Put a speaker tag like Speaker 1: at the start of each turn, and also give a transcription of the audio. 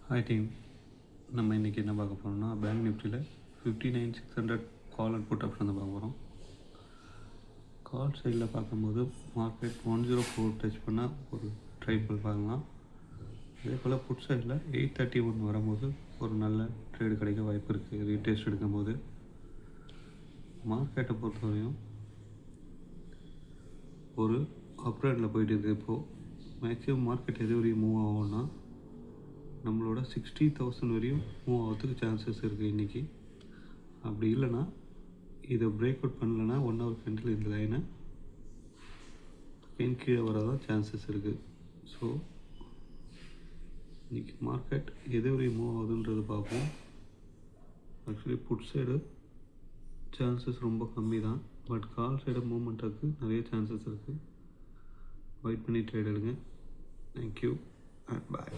Speaker 1: Hi team. நம்ம இன்றைக்கி என்ன பார்க்க போகிறோம்னா, பேங்க் நிஃப்டியில் 59,600 கால் அண்ட் புட் ஆப்ஷன் தான் பார்க்க போகிறோம். கால் சைடில் பார்க்கும்போது மார்க்கெட் 104 டச் பண்ணால் ஒரு ட்ரைபிள் பார்க்கலாம். அதே போல் புட் சைடில் 831 வரும்போது ஒரு நல்ல ட்ரேடு கிடைக்க வாய்ப்பு இருக்குது. ரீடெஸ்ட் எடுக்கும்போது மார்க்கெட்டை பொறுத்தவரையும் ஒரு அப்ரேடில் போயிட்டு இருக்குது. இப்போது மேக்ஸிமம் மார்க்கெட் எது வரையும் மூவ் ஆகும்னா நம்மளோட 60,000 வரையும் மூவ் ஆகிறதுக்கு சான்சஸ் இருக்குது இன்றைக்கி. அப்படி இல்லைன்னா இதை பிரேக் அவுட் பண்ணலைன்னா 1 ஹவர் கேண்டில் இந்த லைனை கீழே வரதான் சான்சஸ் இருக்குது. ஸோ இன்றைக்கி மார்க்கெட் எது வரையும் மூவ் ஆகுதுன்றது பார்ப்போம். ஆக்சுவலி புட் சைடு சான்சஸ் ரொம்ப கம்மி தான், பட் கால் சைடு மூவ்மெண்ட்டுக்கு நிறைய சான்சஸ் இருக்குது. வெயிட் பண்ணி ட்ரேட் எடுங்க. Thank you and bye.